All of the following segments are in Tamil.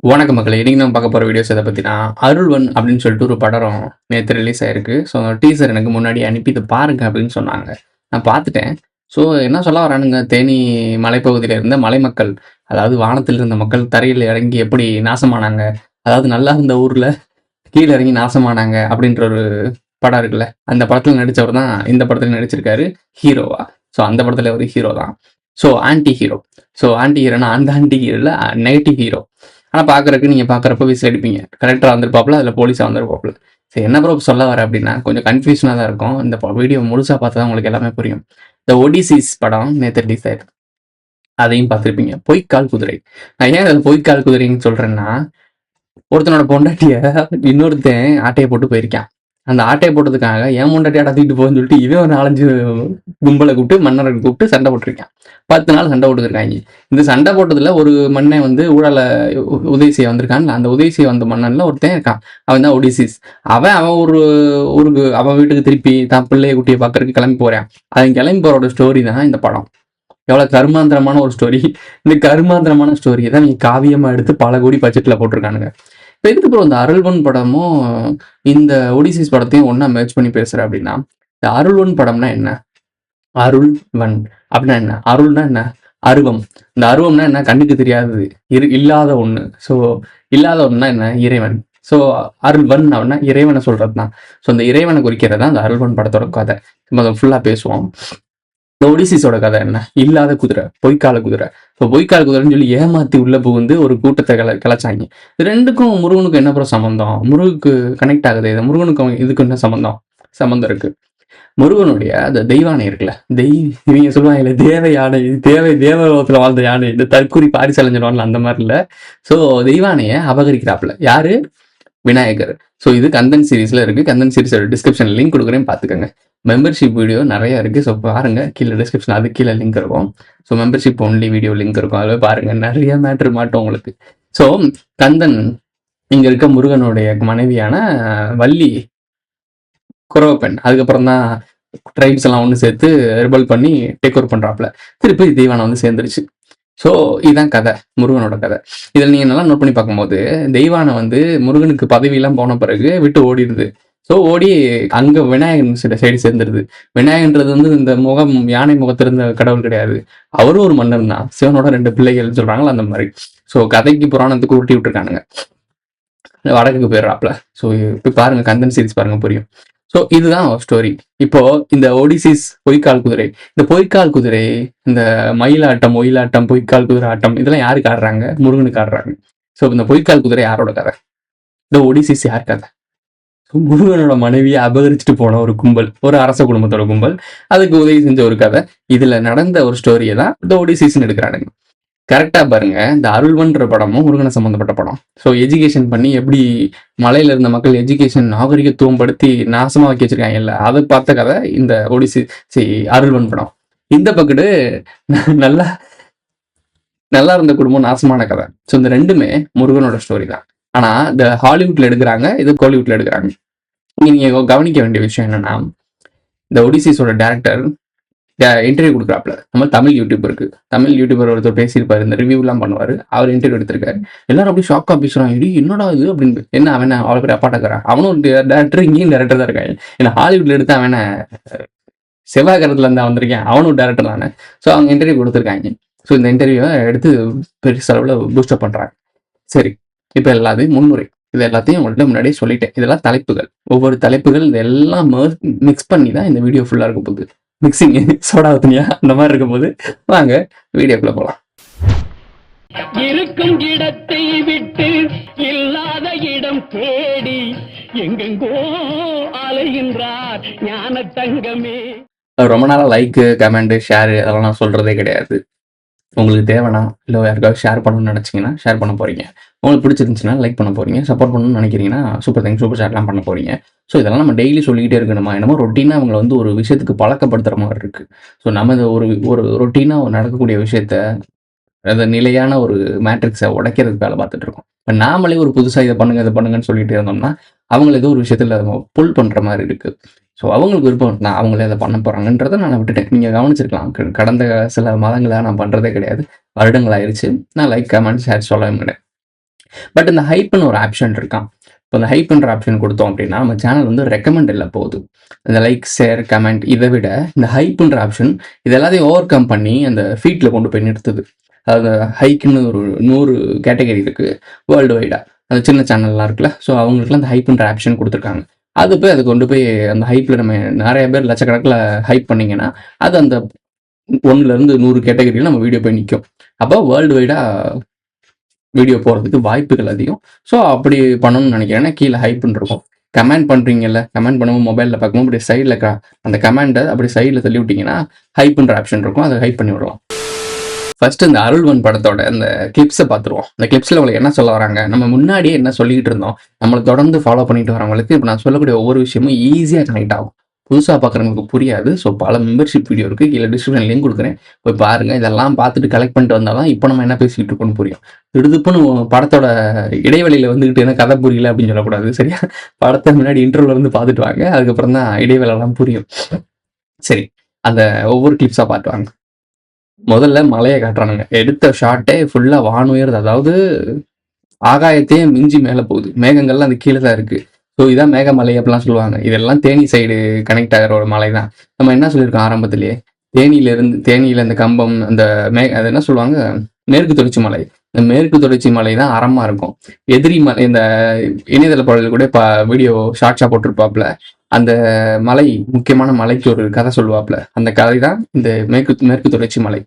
வணக்கம் மக்களே! இன்னைக்கு நம்ம பார்க்க போற வீடியோஸ் எத பத்தினா, அருள்வன் அப்படின்னு சொல்லிட்டு ஒரு படம் நேத்து ரிலீஸ் ஆயிருக்கு. ஸோ டீசர் எனக்கு முன்னாடி அனுப்பி இத பாருங்க அப்படின்னு சொன்னாங்க. நான் பார்த்துட்டேன். ஸோ என்ன சொல்ல வரானுங்க, தேனி மலைப்பகுதியில இருந்த மலைமக்கள், அதாவது வானத்தில் இருந்த மக்கள் தரையில இறங்கி எப்படி நாசமானாங்க, அதாவது நல்லா இருந்த ஊர்ல கீழ இறங்கி நாசமானாங்க அப்படின்ற ஒரு படம் இருக்குல்ல, அந்த படத்துல நடிச்சவர் தான் இந்த படத்துல நடிச்சிருக்காரு ஹீரோவா. ஸோ அந்த படத்துல அவரு ஹீரோ தான். So anti hero. So anti ஹீரோனா அந்த ஆன்டி ஹீரோ இல்ல, நெகட்டிவ் ஹீரோ. ஆனா பார்க்கறக்கு நீங்க பார்க்கறப்ப விசில் அடிப்பீங்க. கலெக்டரா வந்திருப்பாப்புல, அதுல போலீஸா வந்திருப்பாப்புல. சரி என்ன ப்ரோ சொல்ல வரேன் அப்படின்னா, கொஞ்சம் கன்ஃப்யூஷனா தான் இருக்கும். இந்த வீடியோ முழுசா பார்த்தா தான் உங்களுக்கு எல்லாமே புரியும். இந்த ஒடிசிஸ் படம் நேத்து ரிலீஸ் ஆயிருக்கு. அதையும் பார்த்திருப்பீங்க. பொய்க்கால் குதிரை. நான் ஏன் அத பொய்க்கால் குதிரைன்னு சொல்றேன்னா, ஒருத்தனோட பொண்டாட்டிய இன்னொருத்தன் ஆட்டைய போட்டு போயிருக்கான். அந்த ஆட்டைய போட்டதுக்காக என் பொண்டாட்டியாடா தூக்கிட்டு போன்னு சொல்லிட்டு இவன் ஒரு 4, 5 கும்பல கூப்பிட்டு மன்னரை கூப்பிட்டு சண்டை போட்டிருக்கான். 10 நாள் சண்டை போட்டுருக்காங்க. இந்த சண்டை போட்டதுல ஒரு மன்னன் வந்து ஊழல உதவி செய்ய வந்திருக்கான்ல, அந்த உதவி செய்ய வந்த மன்னன்ல ஒருத்தன் இருக்கான். அவன் தான் ஒடிசிஸ். அவன் ஒரு ஊருக்கு அவன் வீட்டுக்கு திருப்பி தான் பிள்ளைய குட்டியை பார்க்கறதுக்கு கிளம்பி போறான். அவன் கிளம்பி போறோட ஸ்டோரி தான் இந்த படம். எவ்வளவு கருமாந்திரமான ஒரு ஸ்டோரி. இந்த கருமாந்திரமான ஸ்டோரியை தான் நீங்க காவியமா எடுத்து பல கோடி பட்ஜெட்ல போட்டிருக்கானுங்க. இப்ப எதுக்கு ப்ரோ இந்த அருள்வன் படமும் இந்த ஒடிசிஸ் படத்தையும் ஒண்ணா மேட்ச் பண்ணி பேசுற அப்படின்னா, இந்த அருள்வன் படம்னா என்ன? அருள்வன் அப்படின்னா என்ன? அருள்னா என்ன? அருவம். இந்த அருவம்னா என்ன? கண்ணுக்கு தெரியாதது. இல்லாத ஒண்ணு. ஸோ இல்லாத ஒண்ணுனா என்ன? இறைவன். ஸோ அருள்வன் அப்படின்னா இறைவனை சொல்றதுதான். ஸோ இந்த இறைவனை குறிக்கிறது தான் இந்த அருள்வன் படத்தோட கதை. நம்ம அதை ஃபுல்லா பேசுவோம். இந்த ஒடிசிஸோட கதை என்ன? இல்லாத குதிரை, பொய்க்கால குதிரை. இப்போ பொய்க்கால குதிரைன்னு சொல்லி ஏமாத்தி உள்ள புகுந்து ஒரு கூட்டத்தை கலைச்சாங்க. இது ரெண்டுக்கும் முருகனுக்கும் என்ன ப்ரோ சம்பந்தம்? முருகுக்கு கனெக்ட் ஆகுது. இது முருகனுக்கும் இதுக்கு என்ன சம்பந்தம்? சம்பந்தம் இருக்கு. முருகனுடைய அந்த தெய்வானை இருக்குல்ல, இவங்க சொல்லுவாங்கல்ல தேவ யானை, தேவலோகத்துல வாழ்ந்த யானை, இந்த தற்கூரி பாரிசு அலைஞ்சிடுவான்ல அந்த மாதிரி இல்ல. ஸோ தெய்வானைய அபகரிக்கிறாப்புல யாரு? விநாயகர். ஸோ இது கந்தன் சீரிஸ்ல இருக்கு. கந்தன் சீரிஸோட டிஸ்கிரிப்ஷன் லிங்க் கொடுக்குறேன், பார்த்துக்கோங்க. மெம்பர்ஷிப் வீடியோ நிறைய இருக்கு. ஸோ பாருங்க, கீழே டிஸ்கிரிப்ஷன் அது கீழே லிங்க் இருக்கும். So membership only video link இருக்கும், அதில் பாருங்க, நிறைய மேட்ரு மாட்டோம் உங்களுக்கு. ஸோ கந்தன் இங்க இருக்க முருகனுடைய மனைவியான வள்ளி குறவ பெண். அதுக்கப்புறம் தான் ட்ரைப்ஸ் எல்லாம் ஒன்று சேர்த்து ரிபல் பண்ணி டேக் ஓவர் பண்றாப்புல. திருப்பி தெய்வானை வந்து சேர்ந்துருச்சு. ஸோ இதுதான் கதை, முருகனோட கதை. இதில் நீங்கள் நல்லா நோட் பண்ணி பார்க்கும்போது, தெய்வானை வந்து முருகனுக்கு பதவியெல்லாம் போன பிறகு விட்டு ஓடிடுது. ஸோ ஓடி அங்கே விநாயகன் சைடு சேர்ந்துருது. விநாயகன்றது வந்து இந்த முகம் யானை முகத்திருந்த கடவுள் கிடையாது. அவரும் ஒரு மன்னர் தான். சிவனோட 2 பிள்ளைகள் சொல்றாங்களா அந்த மாதிரி. ஸோ கதைக்கு புராணத்துக்கு உருட்டி விட்டுருக்கானுங்க. வடக்குக்கு போயிடுறாப்ல. ஸோ இப்போ பாருங்க, கந்தன் சீரிஸ் பாருங்க, புரியும். ஸோ இதுதான் ஸ்டோரி. இப்போ இந்த ஒடிசிஸ் பொய்க்கால் குதிரை, இந்த பொய்க்கால் குதிரை, இந்த மயிலாட்டம், ஒயிலாட்டம், பொய்க்கால் குதிரை ஆட்டம், இதெல்லாம் யாருக்கு ஆடுறாங்க? முருகனுக்கு ஆடுறாங்க. ஸோ இந்த பொய்க்கால் குதிரை யாரோட கதை? இந்த ஒடிசிஸ் யார் கதை? முருகனோட மனைவியை அபகரிச்சுட்டு போன ஒரு கும்பல், ஒரு அரச குடும்பத்தோட கும்பல், அதுக்கு உதவி செஞ்ச ஒரு கதை. இதுல நடந்த ஒரு ஸ்டோரியை தான் இந்த ஒடிசிஸ்ன்னு எடுக்கிறானுங்க. கரெக்டா பாருங்க, இந்த அருள்வன்ற படமும் முருகனை சம்பந்தப்பட்ட படம். ஸோ எஜுகேஷன் பண்ணி எப்படி மலையில இருந்த மக்கள் எஜுகேஷன் நாகரிகத்துவம் படுத்தி நாசமா வைக்க வச்சிருக்காங்கல்ல, அதை பார்த்த கதை இந்த ஒடிசி அருள்வன் படம். இந்த பக்கத்து நல்லா நல்லா இருந்த குடும்பம் நாசமான கதை. ஸோ இந்த ரெண்டுமே முருகனோட ஸ்டோரி தான். ஆனா இந்த ஹாலிவுட்ல எடுக்கிறாங்க, இது கோலிவுட்ல எடுக்கிறாங்க. நீங்க கவனிக்க வேண்டிய விஷயம் என்னன்னா, இந்த ஒடிசிஸோட டேரக்டர் இன்டர்வியூ கொடுக்குறாப்ல. நம்ம தமிழ் யூடியூபர் ஒருத்தர் பேசியிருப்பாரு, இந்த ரிவ்யூலாம் பண்ணுவாரு. அவர் இன்டர்வியூ எடுத்திருக்காரு. எல்லாரும் அப்படியே ஷாக்கா பேசுறாங்க, இடி என்னடா இது அப்படின்னு. என்ன அவன் அவ்வளோ பேர் அப்பாட்டக்கிறான்? அவனும் ஒரு டேரக்டர், இங்கேயும் டேரக்டர் தான் இருக்காங்க. ஏன்னா ஹாலிவுட்ல எடுத்து அவன் செவ்வாய் கிரகத்துல இருந்து வந்திருக்கேன், அவனும் டேரக்டர் தானே. ஸோ அவங்க இன்டர்வியூ கொடுத்துருக்காங்க. ஸோ இந்த இன்டர்வியூவை எடுத்து பெரிய அளவில் பூஸ்டப் பண்றாங்க. சரி, இப்போ எல்லாத்தையும் முன்னுரை, இது எல்லாத்தையும் உங்கள்கிட்ட முன்னாடியே சொல்லிட்டேன். இதெல்லாம் தலைப்புகள், ஒவ்வொரு தலைப்புகள் இதெல்லாம் மிக்ஸ் பண்ணி தான் இந்த வீடியோ ஃபுல்லாக இருக்க போகுது. மிக்சிங் சோடா ஊத்துனியா அந்த மாதிரி இருக்கும் போது வாங்க வீடியோக்குள்ள போலாம். இருக்கும் இடத்தை விட்டு இல்லாத இடம் தேடி எங்கெங்கோ அலைகின்றார் ஞான தங்கமே. ரொம்ப நாளா லைக், கமெண்ட், ஷேர் அதெல்லாம் நான் சொல்றதே கிடையாது. உங்களுக்கு தேவைன்னா இல்லை யாருக்காவது ஷேர் பண்ணணும்னு நினச்சிங்கன்னா ஷேர் பண்ண போகிறீங்க. உங்களுக்கு பிடிச்சிருந்துச்சுன்னா லைக் பண்ண போகிறீங்க. சப்போர்ட் பண்ணணும்னு நினைக்கிறீங்கன்னா சூப்பர் ஷேர்லாம் பண்ண போகிறீங்க. ஸோ இதெல்லாம் நம்ம டெய்லி சொல்லிக்கிட்டே இருக்கணுமா? என்னமோ ரொட்டீனாக அவங்களை வந்து ஒரு விஷயத்துக்கு பழக்கப்படுத்துகிற மாதிரி இருக்குது. ஸோ நம்ம இதை ஒரு ரொட்டீனாக நடக்கக்கூடிய விஷயத்த, அந்த நிலையான ஒரு மேட்ரிக்ஸை உடைக்கிறதுக்கு வேலை பார்த்துட்டு இருக்கோம். இப்போ நாமளே ஒரு புதுசாக இதை பண்ணுங்கன்னு சொல்லிட்டு இருந்தோம்னா அவங்கள ஏதோ ஒரு விஷயத்தில் புல் பண்ணுற மாதிரி இருக்குது. ஸோ அவங்களுக்கு விருப்பம் நான் அவங்களே அதை பண்ண போகிறாங்கன்றதை நான் விட்டுட்டேன். நீங்கள் கவனிச்சிருக்கலாம், கடந்த சில மாதங்களாக நான் பண்ணுறதே கிடையாது. வருடங்கள் ஆயிடுச்சு. நான் லைக், கமெண்ட், ஷேர் சொல்லவே மாட்டேன். பட் இந்த ஹைப்னு ஒரு ஆப்ஷன் இருக்கான். இப்போ அந்த ஹைப்ன்ற ஆப்ஷன் கொடுத்தோம் அப்படின்னா நம்ம சேனல் வந்து ரெக்கமெண்ட் இல்லை போகுது. இந்த லைக், ஷேர், கமெண்ட் இதை விட இந்த ஹைப்ன்ற ஆப்ஷன் இது எல்லாத்தையும் ஓவர் கம் பண்ணி அந்த ஃபீட்டில் கொண்டு போய் நிறுத்துது. அது ஹைக்குன்னு ஒரு 100 கேட்டகரி இருக்குது வேர்ல்டு வைடாக. அந்த சின்ன சேனல்லாம் இருக்குல்ல, ஸோ அவங்களுக்குலாம் அந்த ஹைப்ன்ற ஆப்ஷன் கொடுத்துருக்காங்க. அது போய் அதை கொண்டு போய் அந்த ஹைப்பில் நம்ம நிறைய பேர் லட்சக்கணக்கில் ஹைப் பண்ணிங்கன்னா அது அந்த 1லேருந்து 100 கேட்டகரியில் நம்ம வீடியோ போய் நிற்கும். அப்போ வேர்ல்டு வைடாக வீடியோ போகிறதுக்கு வாய்ப்புகள் அதிகம். ஸோ அப்படி பண்ணணும்னு நினைக்கிறேன்னா கீழே ஹைப்புன்னு இருக்கும். கமெண்ட் பண்ணுறீங்கல்ல, கமெண்ட் பண்ணும்போது மொபைலில் பார்க்கும்போது அப்படி சைடில் அந்த கமெண்டை அப்படி சைடில் தள்ளி விட்டிங்கன்னா ஹைப்புன்ற ஆப்ஷன் இருக்கும், அதை ஹைப் பண்ணி விடலாம். ஃபர்ஸ்ட் இந்த அருள்வன் படத்தோட அந்த கிளிப்ஸை பார்த்துருவோம். அந்த கிளிப்ஸில் உங்களுக்கு என்ன சொல்ல வராங்க, நம்ம முன்னாடியே என்ன சொல்லிக்கிட்டு இருந்தோம், நம்மளை தொடர்ந்து ஃபாலோ பண்ணிட்டு வரவங்களுக்கு இப்போ நான் சொல்லக்கூடிய ஒவ்வொரு விஷயமும் ஈஸியாக கனெக்ட் ஆகும். புதுசாக பார்க்குறவங்களுக்கு புரியாது. ஸோ பல மெம்பர்ஷிப் வீடியோ இருக்குது, கீழே டிஸ்கிரிப்ஷன் லிங்க் கொடுக்குறேன், போய் பாருங்கள். இதெல்லாம் பார்த்துட்டு கலெக்ட் பண்ணிட்டு வந்தால் தான் இப்போ நம்ம என்ன பேசிக்கிட்டு இருக்கோம்னு புரியும். திடுதுப்புன்னு படத்தோட இடைவெளியில் வந்துக்கிட்டு என்ன கதை புரியல அப்படின்னு சொல்லக்கூடாது, சரியா? படத்தை முன்னாடி இன்டர்வியூல இருந்து பார்த்துட்டு வாங்க, அதுக்கப்புறம் தான் இடைவேளைலாம் புரியும். சரி, அந்த ஒவ்வொரு கிளிப்ஸாக பார்த்து வாங்க. முதல்ல மலையை காட்டுறானுங்க. எடுத்த ஷாட்டே ஃபுல்லாக வானுயர்து, அதாவது ஆகாயத்தையே மிஞ்சி மேலே போகுது. மேகங்கள்லாம் அது கீழே தான் இருக்குது. ஸோ இதான் மேகமலை அப்படிலாம் சொல்லுவாங்க. இதெல்லாம் தேனி சைடு கனெக்ட் ஆகிற ஒரு மலை தான். நம்ம என்ன சொல்லியிருக்கோம் ஆரம்பத்திலேயே, தேனியில் இந்த கம்பம், அந்த அது என்ன சொல்லுவாங்க, மேற்கு தொடர்ச்சி மலை. இந்த மேற்கு தொடர்ச்சி மலை தான் அறமா இருக்கும். எதிரி மலை, இந்த இணையதள பாடல்கள் கூட வீடியோ ஷார்ட்ஸாக போட்டிருப்பாப்புல. அந்த மலை, முக்கியமான மலைக்கு ஒரு கதை சொல்லுவாப்புல. அந்த கதை தான் இந்த மேற்கு தொடர்ச்சி மலை.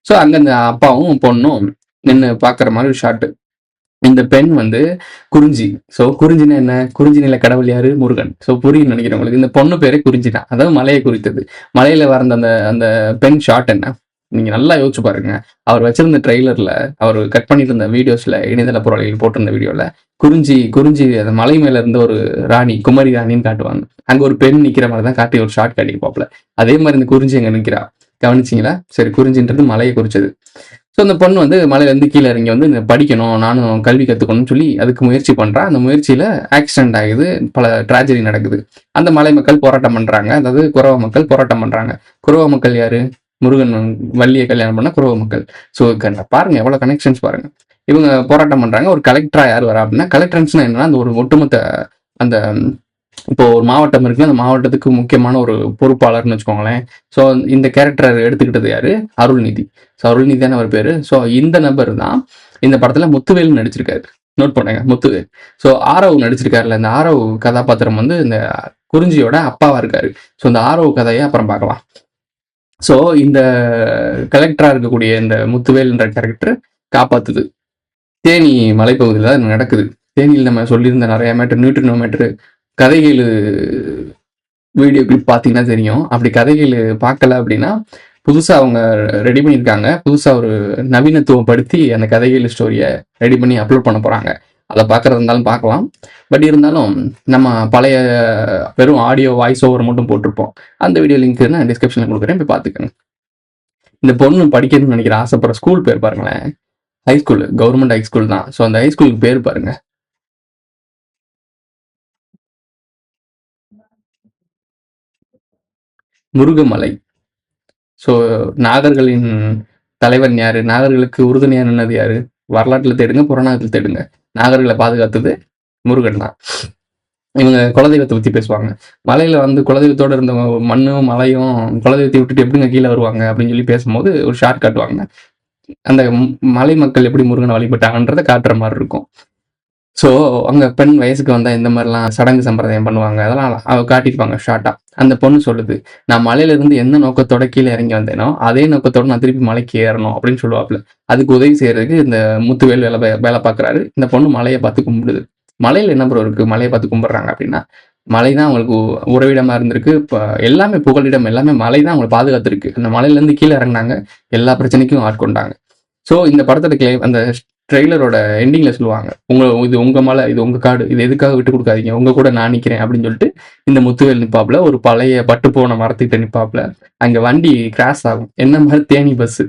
ஸோ அங்கே இந்த அப்பாவும் பொண்ணும் நின்று பார்க்குற மாதிரி ஒரு ஷாட்டு. இந்த பெண் வந்து குறிஞ்சி. ஸோ குறிஞ்சினா என்ன, குறிஞ்சி நில கடவுள் யாரு, முருகன். ஸோ புரியும் நினைக்கிறவங்களுக்கு. இந்த பொண்ணு பேரே குறிஞ்சி தான், அதாவது மலையை குறித்தது. மலையில வந்த அந்த அந்த பெண் ஷாட் என்ன, நீங்க நல்லா யோசிச்சு பாருங்க. அவர் வச்சிருந்த ட்ரெய்லர்ல, அவர் கட் பண்ணிட்டு இருந்த வீடியோஸ்ல, இணையதள பொருளில் போட்டிருந்த வீடியோல குறிஞ்சி அந்த மலை மேல இருந்த ஒரு ராணி, குமரி ராணின்னு காட்டுவாங்க. அங்க ஒரு பெண் நிக்கிற மாதிரி தான் காட்டி ஒரு ஷார்ட் காட்டிப்பாப்ல. அதே மாதிரி இந்த குறிஞ்சி அங்க நிக்கிறா, கவனிச்சிங்களா? சரி, குறிஞ்சின்றது மலையை குறிச்சது. ஸோ அந்த பொண்ணு வந்து மலையிலேருந்து கீழே இறங்கி வந்து படிக்கணும், நானும் கல்வி கற்றுக்கணும்னு சொல்லி அதுக்கு முயற்சி பண்ணுறான். அந்த முயற்சியில் ஆக்சிடென்ட் ஆகுது, பல ட்ராஜடி நடக்குது. அந்த மலை மக்கள் போராட்டம் பண்ணுறாங்க, அதாவது குறவ மக்கள் போராட்டம் பண்ணுறாங்க. குறவ மக்கள் யாரு, முருகன் வள்ளியை கல்யாணம் பண்ண குறவ மக்கள். ஸோ பாருங்க எவ்வளோ கனெக்ஷன்ஸ் பாருங்க. இவங்க போராட்டம் பண்ணுறாங்க. ஒரு கலெக்டரா யார் வரா அப்படின்னா, கலெக்டர்ஸ்னா என்னன்னா அந்த ஒரு ஒட்டுமொத்த அந்த இப்போ ஒரு மாவட்டம் இருக்குன்னா அந்த மாவட்டத்துக்கு முக்கியமான ஒரு பொறுப்பாளர்னு வச்சுக்கோங்களேன். ஸோ இந்த கேரக்டர் எடுத்துக்கிட்டது யாரு, அருள்நிதி. ஸோ அருள்நிதி தானே அவர் பேரு. ஸோ இந்த நபர் தான் இந்த படத்துல முத்துவேல் நடிச்சிருக்காரு. நோட் பண்ணுங்க, முத்துவேல். ஸோ ஆரவ் நடிச்சிருக்காருல்ல, இந்த ஆரவ் கதாபாத்திரம் வந்து இந்த குறிஞ்சியோட அப்பாவா இருக்காரு. ஸோ இந்த ஆரவ் கதையை அப்புறம் பார்க்கலாம். ஸோ இந்த கலெக்டரா இருக்கக்கூடிய இந்த முத்துவேல்ன்ற கேரக்டர் காப்பாத்துது. தேனி மலைப்பகுதியில் தான் நடக்குது. தேனியில் நம்ம சொல்லியிருந்த நிறைய மேட்ரு, நியூட்ரினோ மேட்ரு, கதைகள் வீடியோ கிளிப் பார்த்தீங்கன்னா தெரியும். அப்படி கதைகள் பார்க்கல அப்படின்னா புதுசாக அவங்க ரெடி பண்ணியிருக்காங்க. புதுசாக ஒரு நவீனத்துவப்படுத்தி அந்த கதைகள் ஸ்டோரியை ரெடி பண்ணி அப்லோட் பண்ண போகிறாங்க. அதை பார்க்குறது இருந்தாலும் பார்க்கலாம். பட் இருந்தாலும் நம்ம பழைய வெறும் ஆடியோ வாய்ஸ் ஓவர் மட்டும் போட்டிருப்போம். அந்த வீடியோ லிங்க் நான் டிஸ்கிரிப்ஷனில் கொடுக்குறேன், போய் பார்த்துக்கோங்க. இந்த பொண்ணு படிக்கணும்னு நினைக்கிற ஆசைப்படுற ஸ்கூல் பேர் பாருங்களேன், ஹைஸ்கூல், கவர்மெண்ட் ஹைஸ்கூல் தான். ஸோ அந்த ஹைஸ்கூலுக்கு பேர் பாருங்க, முருகமலை. ஸோ நாகர்களின் தலைவன் யாரு, நாகர்களுக்கு உறுதுணையா நின்னது யாரு, வரலாற்றில் தேடுங்க, புறநானூற்றில் தேடுங்க. நாகர்களை பாதுகாத்தது முருகன் தான். இவங்க குலதெய்வத்தை பத்தி பேசுவாங்க. மலையில வந்து குலதெய்வத்தோட இருந்த மண்ணும் மலையும் குலதெய்வத்தை விட்டுட்டு எப்படிங்க கீழே வருவாங்க அப்படின்னு சொல்லி பேசும்போது ஒரு ஷார்ட் காட்டுவாங்க. அந்த மலை மக்கள் எப்படி முருகனை வழிபட்டாங்கன்றதை காட்டுற மாதிரி இருக்கும். ஸோ அங்கே பெண் வயசுக்கு வந்தால் இந்த மாதிரிலாம் சடங்கு சம்பிரதாயம் பண்ணுவாங்க, அதெல்லாம் அவ காட்டியிருப்பாங்க ஷார்ட்டாக. அந்த பொண்ணு சொல்லுது, நான் மலையிலேருந்து எந்த நோக்கத்தோட கீழே இறங்கி வந்தேனோ அதே நோக்கத்தோட நான் திருப்பி மலைக்கு ஏறணும் அப்படின்னு சொல்லுவாப்புல. அதுக்கு உதவி செய்யறதுக்கு இந்த முத்துவேல் வேலை பார்க்குறாரு. இந்த பொண்ணு மலையை பார்த்து கும்பிடுது. மலையில் என்ன ப்ரோ இருக்குது, மலையை பார்த்து கும்பிட்றாங்க அப்படின்னா, மலை தான் அவங்களுக்கு உறவிடமாக இருந்திருக்கு. இப்போ எல்லாமே புகலிடம், எல்லாமே மலை தான் அவங்களை பாதுகாத்துருக்கு. அந்த மலையிலேருந்து கீழே இறங்கினாங்க, எல்லா பிரச்சனைக்கும் ஆட்கொண்டாங்க. ஸோ இந்த படத்தோட அந்த ட்ரெய்லரோட எண்டிங்ல சொல்லுவாங்க, இது உங்க மலை, இது உங்க காடு, இது எதுக்காக விட்டு கொடுக்காதீங்க, உங்க கூட நான் நிக்கிறேன் அப்படின்னு சொல்லிட்டு இந்த முத்துவேல் நிப்பாப்புல, ஒரு பழைய பட்டு போன மரத்துக்கிட்ட நிப்பாப்புல. அங்க வண்டி கிராஸ் ஆகும், என்ன மாதிரி தேனி பஸ்.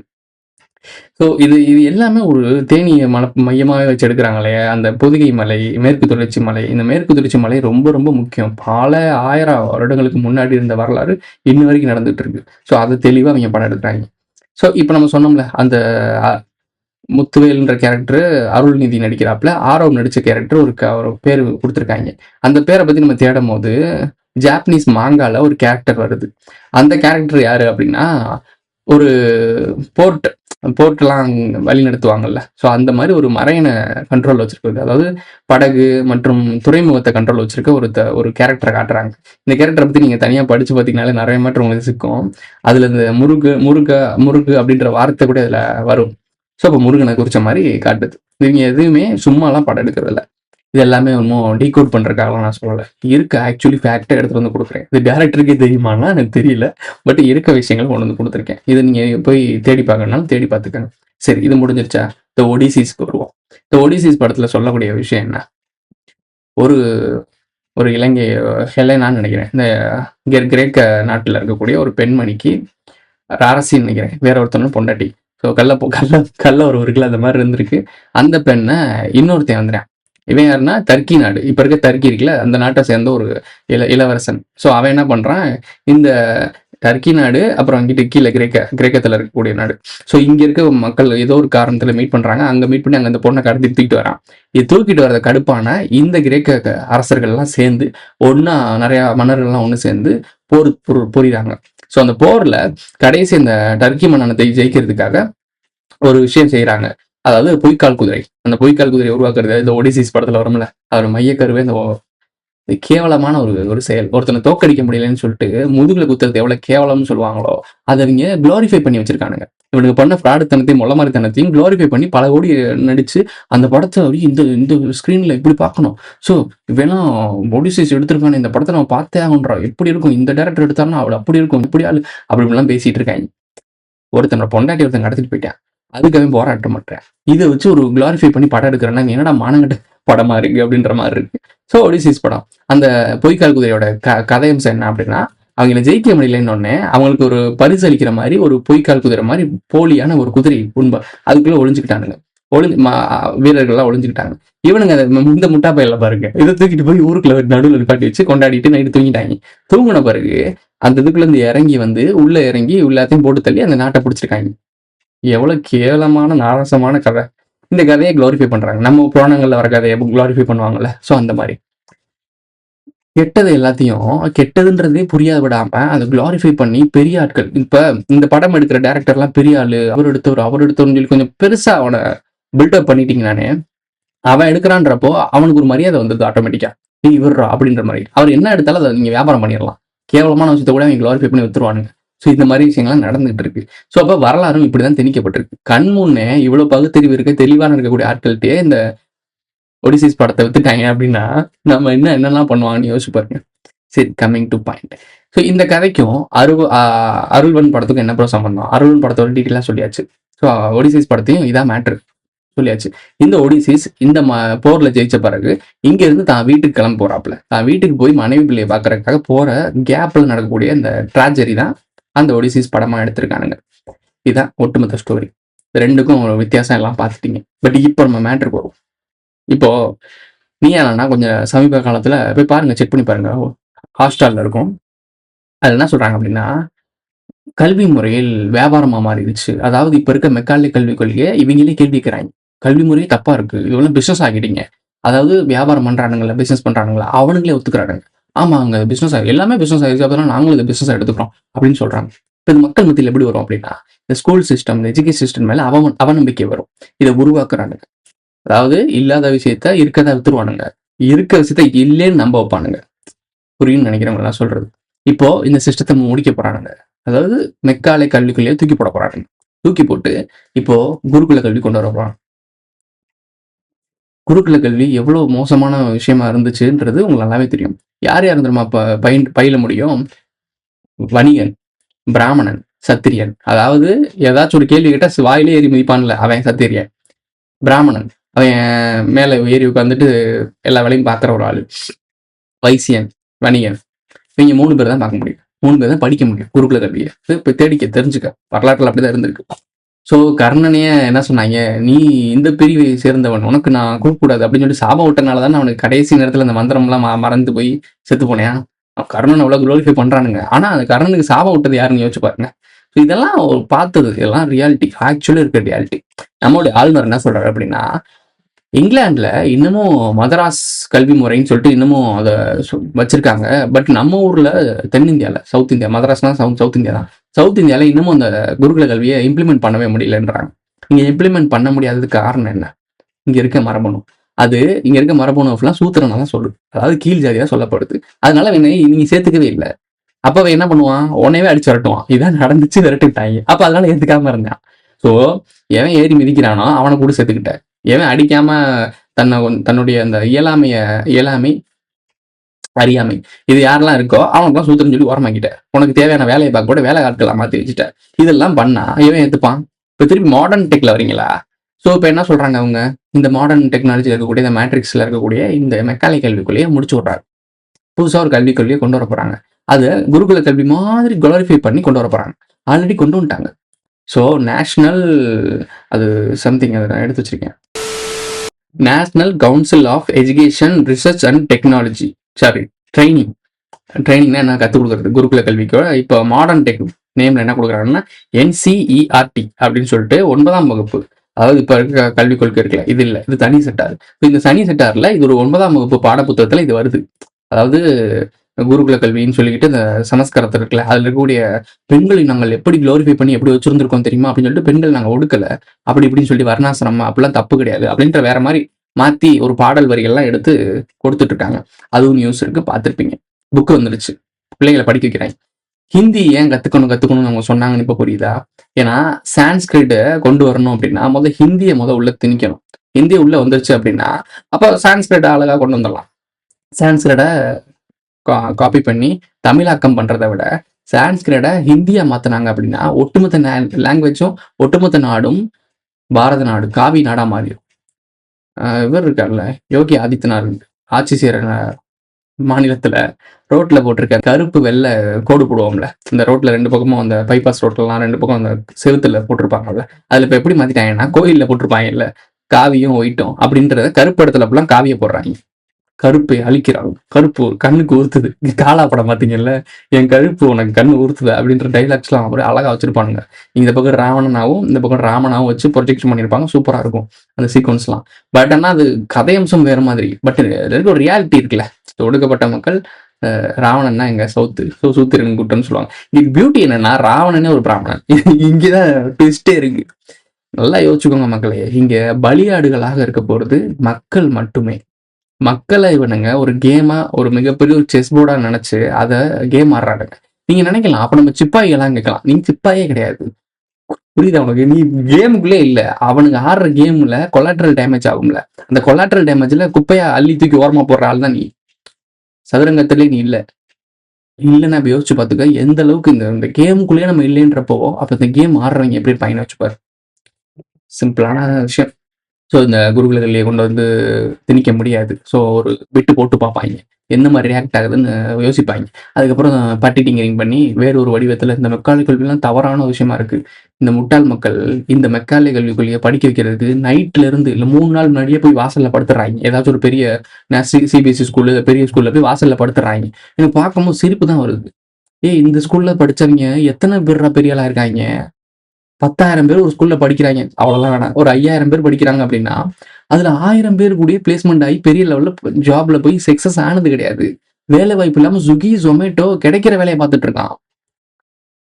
ஸோ இது எல்லாமே ஒரு தேனியை மையமாகவே வச்சு எடுக்கிறாங்களே. அந்த பொதிகை மலை, மேற்கு தொடர்ச்சி மலை, இந்த மேற்கு தொடர்ச்சி மலை ரொம்ப ரொம்ப முக்கியம். பல 1000 வருடங்களுக்கு முன்னாடி இருந்த வரலாறு இன்ன வரைக்கும் நடந்துட்டு இருக்கு. ஸோ அதை தெளிவாக அவங்க படம் எடுக்கிறாங்க. ஸோ இப்போ நம்ம சொன்னோம்ல, அந்த முத்துவேல்ன்ற கேரக்டர் அருள்நிதி நடிக்கிறாப்புல. ஆரவ் நடிச்ச கேரக்டர் ஒரு பேர் குடுத்துருக்காய்ங்க. அந்த பேர பத்தி நம்ம தேடும்போது, ஜாப்பனீஸ் மாங்கால ஒரு கேரக்டர் வருது. அந்த கேரக்டர் யாரு அப்டின்னா, ஒரு போர்ட் போர்ட்லாம் வழி நடத்துவாங்கல்ல. ஸோ அந்த மாரி ஒரு மரைன கண்ட்ரோல் வச்சிருக்கிறது. அதாவது படகு மற்றும் துறைமுகத்த கண்ட்ரோல் வச்சிருக்க ஒரு கேரக்டர காட்டுறாங்க. இந்த கேரக்டர பத்தி நீங்க தனியா படிச்சு பார்த்தீங்கனாலே நெறைய மேட்டர் உங்களுக்கு சிக்கும். அதுல இந்த முருகு அப்டின்ற வார்த்தை கூட இதுல வரும். ஸோ அப்ப முருகனை குறிச்ச மாரி காட்டுது. இவங்க எதுவுமே சும்மாலாம் படம் எடுக்கிறதில்ல. இது எல்லாமே இன்னும் டீகோட் பண்றதுக்காகலாம் நான் சொல்லல. இருக்க ஆக்சுவலி ஃபேக்ட்ட எடுத்துட்டு வந்து குடுக்குறேன். இது டைரக்டருக்கே தெரியுமான்னா எனக்கு தெரியல. பட் இருக்க விஷயங்கள கொண்டு வந்து குடுத்துருக்கேன். இத நீங்க போய் தேடி பார்க்கணும்னாலும் தேடி பார்த்துக்கங்க. சரி இது முடிஞ்சிருச்சா? இந்த ஒடிசிஸ்க்கு வருவோம். இந்த ஒடிசிஸ் படத்துல சொல்லக்கூடிய விஷயம் என்ன? ஒரு ஒரு இலங்கை ஹெலனான்னு நெனைக்கிறேன். இந்த கிரேக்க நாட்டுல இருக்கக்கூடிய ஒரு பெண்மணிக்கு ராரசின்னு நெனைக்கிறேன். வேற ஒருத்தவங்க பொண்டாட்டி. ஸோ கள்ள ஒரு கிலோ அந்த மாரி இருந்திருக்கு. அந்த பெண்ண இன்னொருத்தன் வந்துறான். இவன் யாருன்னா டர்க்கி நாடு. இப்ப இருக்க டர்க்கி இருக்குல்ல, அந்த நாட்ட சேர்ந்த ஒரு இளவரசன். ஸோ அவன் என்ன பண்றான், இந்த டர்க்கி நாடு அப்புறம் அங்கிட்டு கீழ கிரேக்கத்துல இருக்கக்கூடிய நாடு. ஸோ இங்க இருக்க மக்கள் ஏதோ ஒரு காரணத்துல மீட் பண்றாங்க. அங்க மீட் பண்ணி அங்க அந்த பொண்ணை கடத்தி தூக்கிட்டு வரான். இது தூக்கிட்டு வரத கடுப்பான இந்த கிரேக்க அரசர்கள் எல்லாம் சேர்ந்து ஒண்ணா நிறைய மன்னர்கள்லாம் ஒண்ணு சேர்ந்து புரியுறாங்க. ஸோ அந்த போர்ல கடைசி இந்த டர்க்கி மன்னனத்தை ஜெயிக்கிறதுக்காக ஒரு விஷயம் செய்யறாங்க. அதாவது பொய்க்கால் குதிரை. அந்த பொய்க்கால் குதிரையை உருவாக்குறது இந்த ஒடிசிஸ் படத்துல வரும்ல, அவர் மையக்கருவே இந்த கேவலமான ஒரு செயல். ஒருத்தனை தோக்கடிக்க முடியலன்னு சொல்லிட்டு முதுகுல குத்துறது எவ்வளவு கேவலம்னு சொல்லுவாங்களோ, அதை அவங்க குளோரிஃபை பண்ணி வச்சிருக்கானுங்க. இவனுக்கு பண்ண ஃப்ராடுத்தனத்தையும் மொள்ளமாரித்தனத்தையும் குளோரிஃபை பண்ணி பல கோடி நடிச்சு அந்த படத்தை இந்த இந்த ஸ்கிரீன்ல இப்படி பார்க்கணும். ஸோ வேணா ஒடிசிஸ் எடுத்திருக்கானு இந்த படத்தை நம்ம பார்த்தே ஆகுன்றோம். எப்படி இருக்கும் இந்த டேரக்டர் எடுத்தாருன்னா அவள் அப்படி இருக்கும் இப்படி ஆளு அப்படிலாம் பேசிட்டு இருக்காங்க. ஒருத்தனோட பொண்டாட்டி ஒருத்தன் கடத்திட்டு போயிட்டேன். அதுக்காக போராட்ட மாட்டேன். இதை வச்சு ஒரு குளோரிஃபை பண்ணி படம் எடுக்கிறேன்னா என்னடா மானங்கட்ட படமா இருக்கு அப்படின்ற மாதிரி இருக்கு. ஸோ ஒடிசிஸ் படம் அந்த பொய்க்கால் குதிரையோட கதையம்சம் என்ன அப்படின்னா, அவங்கள ஜெயிக்க முடியலன்னு ஒன்னே அவங்களுக்கு ஒரு பரிசு அளிக்கிற மாதிரி ஒரு பொய்க்கால் குதிரை மாதிரி போலியான ஒரு குதிரை அதுக்குள்ள ஒளிஞ்சுக்கிட்டானுங்க. வீரர்கள்லாம் ஒளிஞ்சுக்கிட்டாங்க. இவனுங்க அதை இந்த முட்டா பையில பாருங்க, இதை தூக்கிட்டு போய் ஊருக்குள்ள நடுவில் நிப்பாட்டி வச்சு கொண்டாடிட்டு நைட்டு தூங்கிட்டாங்க. தூங்கின பிறகு அந்த இதுக்குள்ள இருந்து இறங்கி வந்து உள்ள இறங்கி எல்லாத்தையும் போட்டு தள்ளி அந்த நாட்டை பிடிச்சிருக்காங்க. எவ்வளவு கேவலமான நாரசமான கதை. இந்த கதையை குளோரிஃபை பண்றாங்க. நம்ம புராணங்கள்ல வர கதையை குளோரிஃபை பண்ணுவாங்கல்ல, ஸோ அந்த மாதிரி கெட்டது எல்லாத்தையும் கெட்டதுன்றதே புரியாத விடாம அதை குளோரிஃபை பண்ணி பெரிய ஆட்கள். இப்ப இந்த படம் எடுக்கிற டேரக்டர்லாம் பெரிய ஆளு, அவர் எடுத்தவர்னு சொல்லி கொஞ்சம் பெருசா அவனை பில்டப் பண்ணிட்டீங்கன்னானே, அவன் எடுக்கிறான்றப்போ அவனுக்கு ஒரு மரியாதை வந்தது ஆட்டோமேட்டிக்கா. நீ இவர்றா அப்படின்ற மாதிரி. அவர் என்ன எடுத்தாலும் அதை நீங்க வியாபாரம் பண்ணிடலாம். கேவலமான விஷயத்த கூட அவங்க குளோரிஃபை பண்ணி வித்துருவானுங்க. ஸோ இந்த மாதிரி விஷயங்கள்லாம் நடந்துகிட்டு இருக்கு. ஸோ அப்போ வரலாறும் இப்படிதான் திணிக்கப்பட்டிருக்கு. கண் முன்னே இவ்வளவு பகுத்தறிவு இருக்க தெளிவான இருக்கக்கூடிய ஆட்கள்கிட்டயே இந்த ஒடிசிஸ் படத்தை வித்துட்டாங்க அப்படின்னா நம்ம என்னெல்லாம் பண்ணுவாங்கன்னு யோசிச்சு பாருங்க. சரி, கம்மிங் டு பாயிண்ட். ஸோ இந்த கதைக்கும் அருள்வன் படத்துக்கும் என்ன ப்ரோ சம்பந்தம்? அருள்வன் படத்தோட டீட்டெயிலாக சொல்லியாச்சு. ஸோ ஒடிசிஸ் படத்தையும் இதான் மேட்ரு சொல்லியாச்சு. இந்த ஒடிசிஸ் இந்த போர்ல ஜெயிச்ச பிறகு இங்க இருந்து தான் வீட்டுக்கு கிளம்ப போறாப்புல. தான் வீட்டுக்கு போய் மனைவி பிள்ளையை பாக்குறதுக்காக போற கேப்ல நடக்கக்கூடிய இந்த ட்ராஜடி தான் அந்த ஒடிசிஸ் படமா எடுத்திருக்கானுங்க. இதுதான் ஒட்டுமொத்த ஸ்டோரி. ரெண்டுக்கும் ஒரு வித்தியாசம் எல்லாம் பார்த்துட்டீங்க. பட் இப்போ நம்ம மேட்ருக்கு வரும். இப்போ நீயானா கொஞ்சம் சமீப காலத்துல போய் பாருங்க, செக் பண்ணி பாருங்க. ஹாட்ஸ்டார்ல இருக்கும். அது என்ன சொல்றாங்க அப்படின்னா, கல்வி முறையில் வியாபாரமா மாறிடுச்சு. அதாவது இப்ப இருக்க மெக்காலே கல்விக் கொள்கையை இவங்களே கேள்வி கேட்கிறாங்க. கல்வி முறை தப்பா இருக்கு, இதெல்லாம் பிசினஸ் ஆகிட்டீங்க. அதாவது வியாபாரம் பண்றானுங்களா, பிசினஸ் பண்றானுங்களா, அவனுங்களே ஒத்துக்கிறானுங்க. ஆமாங்க பிசினஸ் எல்லாமே பிசினஸ் ஆகிடுச்சு, அப்பதான் நாங்களும் இந்த பிசினஸ் எடுத்துக்கிறோம் அப்படின்னு சொல்றாங்க. இப்போ இந்த மக்கள் மத்தியில் எப்படி வரும் அப்படின்னா, இந்த ஸ்கூல் சிஸ்டம், இந்த எஜுகேஷன் சிஸ்டம் மேல அவநம்பிக்கை வரும். இதை உருவாக்குறானுங்க. அதாவது இல்லாத விஷயத்த இருக்கதா வித்துருவானுங்க. இருக்க விஷயத்த இல்லேன்னு நம்ப வைப்பானுங்க. புரியும்னு நினைக்கிறவங்க எல்லாம் சொல்றது. இப்போ இந்த சிஸ்டத்தை முடிக்க போறானுங்க. அதாவது மெக்காலே கல்விக்குள்ளேயே தூக்கி போட போறானுங்க. தூக்கி போட்டு இப்போ குருகுல கல்வி கொண்டு வர போறாங்க. குருகுல கல்வி எவ்வளவு மோசமான விஷயமா இருந்துச்சுன்றது உங்களுக்கு நல்லாவே தெரியும். யார் தெரியுமா பயில முடியும்? வணிகன், பிராமணன், சத்திரியன். அதாவது ஏதாச்சும் ஒரு கேள்வி கேட்டா வாயிலே ஏறி மிதிப்பான்ல, அவன் சத்திரியன். பிராமணன் அவன் மேல ஏறி உட்காந்துட்டு எல்லா வேலையும் பார்க்குற ஒரு ஆளு. வைசியன், வணிகன். இவங்க 3 பேர் தான் பார்க்க முடியும். 3 பேர் தான் படிக்க முடியும் குருகுல கல்வியை. இப்போ தேடிக்க தெரிஞ்சுக்க, வரலாற்றில் அப்படிதான் இருந்திருக்கு. ஸோ கர்ணனையே என்ன சொன்னாங்க, நீ இந்த பிரிவை சேர்ந்தவன், உனக்கு நான் கூப்பிடக்கூடாது அப்படின்னு சொல்லி சாபம் விட்டனால தான் அவனுக்கு கடைசி நேரத்தில் அந்த மந்திரம்லாம் மறந்து போய் செத்து போனேன். கர்ணன் அவ்வளோ குளோரிஃபை பண்றானுங்க. ஆனா அந்த கர்ணனுக்கு சாபம் விட்டது யாருன்னு யோசிச்சு பாருங்க. ஸோ இதெல்லாம் பார்த்தது, இதெல்லாம் ரியாலிட்டி, ஆக்சுவலி இருக்க ரியாலிட்டி. நம்மளுடைய ஆளுநர் என்ன சொல்றாரு அப்படின்னா, இங்கிலாந்துல இன்னமும் மதராஸ் கல்வி முறைன்னு சொல்லிட்டு இன்னமும் அதை வச்சிருக்காங்க. பட் நம்ம ஊர்ல தென்னிந்தியால, சவுத் இந்தியா, மதராஸ்னா சவுத் இந்தியா தான். சவுத் இந்தியால இன்னமும் அந்த குருகுல கல்வியை இம்ப்ளிமெண்ட் பண்ணவே முடியலன்றாங்க. இங்க இம்ப்ளிமெண்ட் பண்ண முடியாததுக்கு காரணம் என்ன? இங்க இருக்க மரபணு. அது இங்க இருக்க மரபணு ஃபுல்லா சூத்திரனா தான் சொல்லுது. அதாவது கீழ் ஜாதியா சொல்லப்படுது. அதனால நீங்க சேர்த்துக்கவே இல்லை. அப்ப அவன் என்ன பண்ணுவான்? உடனேவே அடிச்சு விரட்டுவான். இதான் நடந்துச்சு, விரட்டிட்டாங்க. அப்ப அதனால ஏத்துக்காம இருந்தான். ஸோ எவன் ஏறி மிதிக்கிறானோ அவனை கூட சேர்த்துக்கிட்ட. எவன் அடிக்காம தன்னுடைய அந்த இயலாமை, அறியாமை இது யாரெல்லாம் இருக்கோ அவனுக்குலாம் சூத்திரம் சொல்லி ஓரமாக்கிட்ட. உனக்கு தேவையான வேலையை பார்க்க கூட வேலை ஆட்களை மாற்றி வச்சுட்ட. இதெல்லாம் பண்ணா இவன் ஏத்துப்பான். இப்போ திருப்பி மாடர்ன் டெக்ல வரீங்களா? ஸோ இப்போ என்ன சொல்றாங்க அவங்க? இந்த மாடர்ன் டெக்னாலஜியில் இருக்கக்கூடிய இந்த மேட்ரிக்ஸ்ல இருக்கக்கூடிய இந்த மெக்கானிக் கல்விக்குள்ளேயே முடிச்சு விட்றாரு. புதுசா ஒரு கல்விக் கொள்கையை கொண்டு வர போறாங்க. அது குருகுல கல்வி மாதிரி குளோரிஃபை பண்ணி கொண்டு வர போறாங்க. ஆல்ரெடி கொண்டு வந்துட்டாங்க. ஸோ நேஷனல், அது சம்திங், அதை நான் எடுத்து வச்சிருக்கேன். National council of education research and technology, sorry ட்ரைனிங்னா என்ன கற்றுக் கொடுக்குறது குருகுல கல்விக்கு. இப்போ மாடர்ன் டெக் நேம்ல என்ன கொடுக்குறாங்கன்னா NCERT அப்படின்னு சொல்லிட்டு 9ஆம் வகுப்பு, அதாவது இப்போ இருக்க கல்விக் கொள்கை இருக்குல்ல, இது இல்லை, இது தனி செட்டார். இந்த தனி செட்டார்ல இது ஒரு 9ஆம் வகுப்பு பாடப்புத்தகத்துல இது வருது. அதாவது குருகுல கல்வின்னு சொல்லிக்கிட்டு இந்த சமஸ்காரத்தில் இருக்குல்ல, அதில் இருக்கக்கூடிய பெண்களை நாங்கள் எப்படி குளோரிஃபை பண்ணி எப்படி வச்சிருந்திருக்கோம் தெரியுமா அப்படின்னு சொல்லிட்டு, பெண்கள் நாங்கள் ஒடுக்கலை அப்படி இப்படின்னு சொல்லி வர்ணாசிரமம் அப்படிலாம் தப்பு கிடையாது அப்படின்ற வேற மாதிரி மாற்றி ஒரு பாடல் வரிகள்லாம் எடுத்து கொடுத்துட்டு இருக்காங்க. அதுவும் நியூஸ் இருக்கு, பார்த்துருப்பீங்க. புக்கு வந்துருச்சு, பிள்ளைங்களை படிக்க வைக்கிறாங்க. ஹிந்தி ஏன் கற்றுக்கணும்னு அவங்க சொன்னாங்கன்னு இப்போ புரியுதா? ஏன்னா சான்ஸ்கிரிட்டை கொண்டு வரணும் அப்படின்னா ஹிந்தியை உள்ள திணிக்கணும். ஹிந்தி உள்ள வந்துருச்சு அப்படின்னா அப்போ சான்ஸ்கிரிட்டை அழகாக கொண்டு வந்துடலாம். சான்ஸ்கிரிட்டை காப்பி பண்ணி தமிழாக்கம் பண்றதை விட சான்ஸ்கிரிட்டை ஹிந்தியா மாத்தினாங்க அப்படின்னா ஒட்டுமொத்த லாங்குவேஜும் ஒட்டுமொத்த நாடும் பாரத நாடு, காவி நாடா மாறிடும். இவர் இருக்கார்ல யோகி ஆதித்யநாத், ஆட்சி செய்யற மாநிலத்துல ரோட்ல போட்டிருக்க கருப்பு வெள்ளை கோடு போடுவோம்ல, இந்த ரோட்ல ரெண்டு பக்கமும் அந்த பைபாஸ் ரோட்லாம் ரெண்டு பக்கம் அந்த செவுத்துல போட்டிருப்பாங்கல்ல, அதுல இப்ப எப்படி மாத்திட்டாங்கன்னா கோயில்ல போட்டிருப்பாங்கல்ல காவியும் ஒயிட்டும் அப்படின்றத கருப்பு இடத்துல அப்படிலாம் காவியை போடுறாங்க. கருப்பை அழிக்கிறாங்க. கருப்பு கண்ணுக்கு உறுத்துது. காலா படம் பார்த்தீங்கல்ல, என் கருப்பு உனக்கு கண்ணு உறுத்துது அப்படின்ற டைலாக்ஸ்லாம் அப்படியே அழகா வச்சிருப்பானுங்க. இந்த பக்கம் ராவணனாவும் இந்த பக்கம் ராமனாவும் வச்சு ப்ரொஜெக்ஷன் பண்ணியிருப்பாங்க. சூப்பரா இருக்கும் அந்த சீக்வன்ஸ்லாம். பட் ஆனால் அது கதையம்சம் வேற மாதிரி. பட் ஒரு ரியாலிட்டி இருக்குல்ல, ஒடுக்கப்பட்ட மக்கள், ராவணன்னா எங்க சவுத்து, ஸோ சூத்திரன் கூட்டம்னு சொல்லுவாங்க. இங்க பியூட்டி என்னன்னா ராவணனே ஒரு பிராமணன். இங்கேதான் ட்விஸ்டே இருக்கு. நல்லா யோசிச்சுக்கோங்க மக்களே. இங்க பலியாடுகளாக இருக்க போறது மக்கள் மட்டுமே. மக்களை இவனுங்க ஒரு கேமா, ஒரு மிகப்பெரிய ஒரு செஸ் போர்டா நினைச்சு அதை கேம் ஆடுறானுங்க. நீங்க நினைக்கலாம் அப்ப நம்ம சிப்பாய் எல்லாம் கேட்கலாம். நீங்க சிப்பாயே கிடையாது, புரியுதா உனக்கு? நீ கேமுக்குள்ளே இல்ல. அவனுக்கு ஆடுற கேம்ல கொலாட்ரல் டேமேஜ் ஆகும்ல, அந்த கொலாட்ரல் டேமேஜ்ல குப்பையா அள்ளி தூக்கி ஓரமா போடுற ஆள் தான் நீ. சதுரங்கத்திலே நீ இல்லைன்னா யோசிச்சு பார்த்துக்க எந்த அளவுக்கு இந்த கேமுக்குள்ளேயே நம்ம இல்லைன்றப்போ அப்ப இந்த கேம் ஆடுறவங்க எப்படி இருப்பாங்கன்னு வச்சுப்பாரு. சிம்பிளான விஷயம். ஸோ இந்த குருகுல கல்வியை கொண்டு வந்து திணிக்க முடியாது. ஸோ ஒரு விட்டு போட்டு பார்ப்பாங்க, எந்த மாதிரி ரியாக்ட் ஆகுதுன்னு யோசிப்பாங்க. அதுக்கப்புறம் பட்டி டிங்கரிங் பண்ணி வேற ஒரு வடிவத்தில் இந்த மெக்காலே கல்விலாம் தவறான விஷயமா இருக்கு. இந்த முட்டாள் மக்கள் இந்த மெக்காலே கல்விக்குள்ளேயே படிக்க வைக்கிறதுக்கு நைட்ல இருந்து இல்லை 3 நாள் முன்னாடியே போய் வாசல்ல படுத்துறாங்க. ஏதாச்சும் ஒரு பெரிய CBSE ஸ்கூலு, பெரிய ஸ்கூல்ல போய் வாசல்ல படுத்துறாங்க. எனக்கு பார்க்கும்போது சிரிப்பு தான் வருது. இந்த ஸ்கூல்ல படிச்சவங்க எத்தனை பேர் பெரிய ஆளா இருக்காங்க? 10,000 பேர் ஒரு ஸ்கூல்ல படிக்கிறாங்க, அவ்வளவுதான் வேணாம். ஒரு 5,000 பேர் படிக்கிறாங்க அப்படின்னா அதுல 1000 பேர் கூட பிளேஸ்மெண்ட் ஆகி பெரிய லெவல்ல ஜாப்ல போய் சக்சஸ் ஆனது கிடையாது. வேலை வாய்ப்பு இல்லாம ஸ்விக்கி, ஜொமேட்டோ கிடைக்கிற வேலையை பார்த்துட்டு இருக்கான்.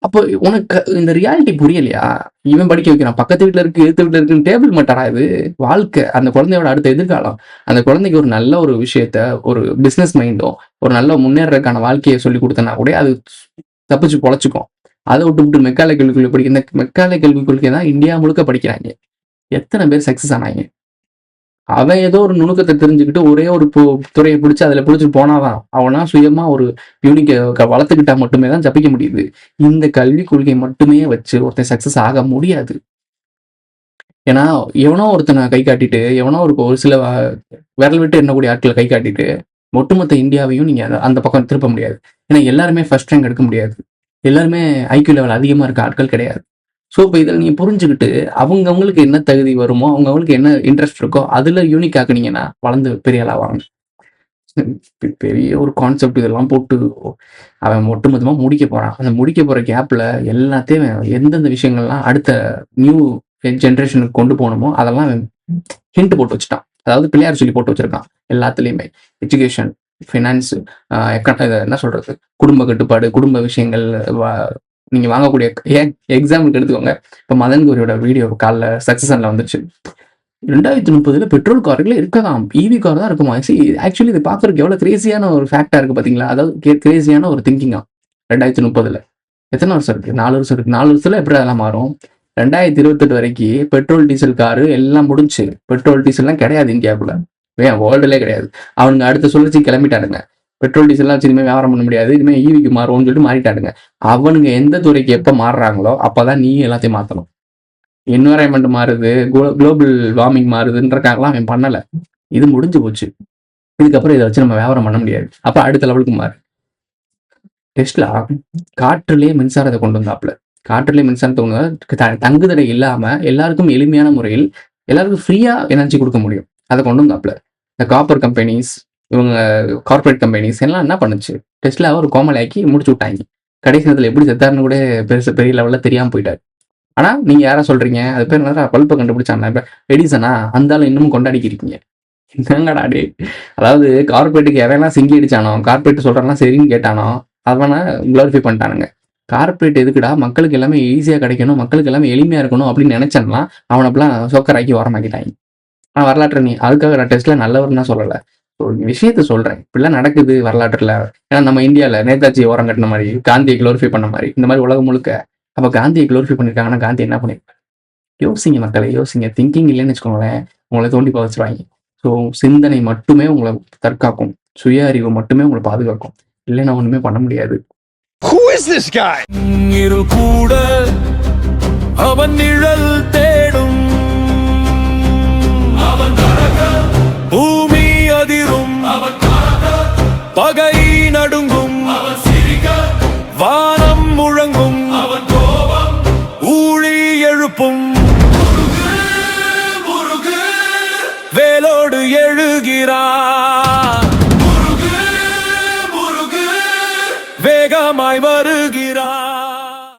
அப்போ உனக்கு இந்த ரியாலிட்டி புரியலையா? இவன் படிக்க வைக்கிறான், பக்கத்து வீட்டுல இருக்கு, எதிர்த்து வீட்டுல இருக்குன்னு டேபிள் மட்டரா இது வாழ்க்கை. அந்த குழந்தையோட அடுத்த எதிர்காலம், அந்த குழந்தைக்கு ஒரு நல்ல ஒரு விஷயத்த, ஒரு பிசினஸ் மைண்டும், ஒரு நல்ல முன்னேறதுக்கான வாழ்க்கையை சொல்லி கொடுத்தனா கூட அது தப்பிச்சு பொழைச்சுக்கும். அதை விட்டு மெக்காலே கல்விக்குள்ள படிக்க, இந்த மெக்காலே கல்விக்குள்ளே தான் இந்தியா முழுக்க படிக்கிறாங்க. எத்தனை பேர் சக்சஸ் ஆனாங்க? அவன் ஏதோ ஒரு நுணுக்கத்தை தெரிஞ்சுக்கிட்டு ஒரே ஒரு துறையை பிடிச்சி அதுல பிடிச்சிட்டு போனாதான் அவனா சுயமா ஒரு யூனிக்க வளர்த்துக்கிட்டா மட்டுமே தான் ஜப்பிக்க முடியுது. இந்த கல்வி கொள்கை மட்டுமே வச்சு ஒருத்தன் சக்சஸ் ஆக முடியாது. ஏன்னா எவனோ ஒருத்தனை கை காட்டிட்டு, எவனோ ஒரு சில விரல் விட்டு எண்ணக்கூடிய ஆட்களை கை காட்டிட்டு ஒட்டுமொத்த இந்தியாவையும் நீங்க அந்த பக்கம் திருப்ப முடியாது. ஏன்னா எல்லாருமே ஃபர்ஸ்ட் ரேங்க் எடுக்க முடியாது. எல்லாருமே ஐக்யூ லெவல் அதிகமா இருக்க ஆட்கள் கிடையாது. ஸோ இப்போ இதில் நீங்க புரிஞ்சுக்கிட்டு அவங்கவுங்களுக்கு என்ன தகுதி வருமோ, அவங்கவுங்களுக்கு என்ன இன்ட்ரெஸ்ட் இருக்கோ அதுல யூனிக் ஆக்குனீங்கன்னா வளர்ந்து பெரிய ஆளாவாங்க. பெரிய ஒரு கான்செப்ட் இதெல்லாம் போட்டு அவன் ஒட்டுமொத்தமா முடிக்க போறான். அந்த முடிக்க போற கேப்ல எல்லாத்தையும் எந்தெந்த விஷயங்கள்லாம் அடுத்த நியூ ஜெனரேஷனுக்கு கொண்டு போகணுமோ அதெல்லாம் அவன் ஹிண்ட் போட்டு வச்சுட்டான். அதாவது பிள்ளையார் சொல்லி போட்டு வச்சிருக்கான் எல்லாத்துலயுமே. எஜுகேஷன், ஃபினான்ஸ், என்ன சொல்றது, குடும்ப கட்டுப்பாடு, குடும்ப விஷயங்கள், நீங்க வாங்கக்கூடிய எக்ஸாம்பிளுக்கு எடுத்துக்கோங்க. இப்போ மதன் கௌரியோட வீடியோ காலைல சக்சஸன்ல வந்துச்சு. 2030 பெட்ரோல் கார்களே இருக்கலாம், ஈவி கார் தான் இருக்குமா. ஆக்சுவலி இதை பார்க்கறதுக்கு எவ்வளவு கிரேசியான ஒரு ஃபேக்டா இருக்கு பாத்தீங்களா. அதாவது கிரேசியான ஒரு திங்கிங்கா. 2030 எத்தனை வருஷம் இருக்கு? 4 வருஷம் இருக்கு. 4 வருஷத்துல எப்படி அதெல்லாம் மாறும்? 2028 வரைக்கும் பெட்ரோல் டீசல் காரு எல்லாம் முடிஞ்சு. பெட்ரோல் டீசல்லாம் கிடையாது இந்தியாவுக்குள்ள, வேர்ல்டுலே கிடையாது. அவனுங்க அடுத்த சுழற்சி கிளம்பிட்டானுங்க. பெட்ரோல் டீசல்லாம் வச்சு இனிமேல் வியாபாரம் பண்ண முடியாது, இனிமேல் ஈவிக்கு மாறும்னு சொல்லிட்டு மாறிட்டானுங்க. அவனுங்க எந்த துறைக்கு எப்போ மாறுறாங்களோ அப்போதான் நீ எல்லாத்தையும் மாற்றணும். என்வரான்மெண்ட் மாறுது, குளோபல் வார்மிங் மாறுதுன்றக்காகலாம் அவன் பண்ணலை. இது முடிஞ்சு போச்சு. இதுக்கப்புறம் இதை வச்சு நம்ம வியாபாரம் பண்ண முடியாது. அப்போ அடுத்த லெவலுக்கு மாறு. டெஸ்லா காற்றுலேயே மின்சாரத்தை கொண்டு வந்தாப்புல. காற்றுலேயே மின்சாரத்தை கொண்டு வந்தா தங்குதடை இல்லாமல் எல்லாருக்கும் எளிமையான முறையில் எல்லாருக்கும் ஃப்ரீயாக எனர்ஜி கொடுக்க முடியும். அதை கொண்டு வந்தாப்புல. இந்த காப்பர் கம்பெனிஸ், இவங்க கார்பரேட் கம்பெனிஸ் எல்லாம் என்ன பண்ணுச்சு, டெஸ்லாவை ஒரு கோமலாக்கி முடிச்சு விட்டாங்க. கடைசி நேரத்தில் எப்படி செத்தாருன்னு கூட பெரிய லெவலில் தெரியாமல் போயிட்டாரு. ஆனால் நீங்கள் யாரை சொல்கிறீங்க, அது பேர் என்ன, பல்பை கண்டுபிடிச்சாங்க இப்போ எடிசனா, அந்தாலும் இன்னமும் கொண்டாடிக்கிறீங்க. என்னங்கடா டே. அதாவது கார்பரேட்டுக்கு எவெல்லாம் சிங்கி அடிச்சானோ, கார்பரேட் சொல்கிறலாம் சரின்னு கேட்டானோ அவனை குளோரிஃபை பண்ணிட்டானுங்க. கார்பரேட் எதுக்குடா, மக்களுக்கு எல்லாமே ஈஸியாக கிடைக்கணும், மக்களுக்கு எல்லாமே எளிமையாக இருக்கணும் அப்படின்னு நினைச்சானா அவனை அப்படிலாம் சோக்கராக்கி வரமாக்கிட்டாங்க. ஆனால் வரலாற்று நீ அதுக்காக நான் டெஸ்ட்ல நல்லவர்னு தான் சொல்லலை, விஷயத்த சொல்றேன். இப்படிலாம் நடக்குது வரலாற்றுல. ஏன்னா நம்ம இந்தியாவில் நேதாஜி ஓரம் கட்டின மாதிரி, காந்தியை குளோரிஃபை பண்ண மாதிரி, இந்த மாதிரி உலகம் முழுக்க அப்போ காந்தியை குளோரிஃபை பண்ணியிருக்காங்கன்னா காந்தி என்ன பண்ணியிருப்பாரு? யோசிங்க மக்களை, யோசிங்க. திங்கிங் இல்லைன்னு வச்சுக்கோங்களேன், உங்களை தோண்டி பதிச்சிருவாங்க. ஸோ சிந்தனை மட்டுமே உங்களை தற்காக்கும், சுய அறிவு மட்டுமே உங்களை பாதுகாக்கும். இல்லைன்னா ஒண்ணுமே பண்ண முடியாது. Who is this guy? இரு கூட அவன் நிழல் தேடும், அவன் பூமி அதிரும், பகை நடுங்கும், வானம் முழங்கும், ஊழி எழுப்பும், வேலோடு எழுகிறார், வேகமாய் வரும்.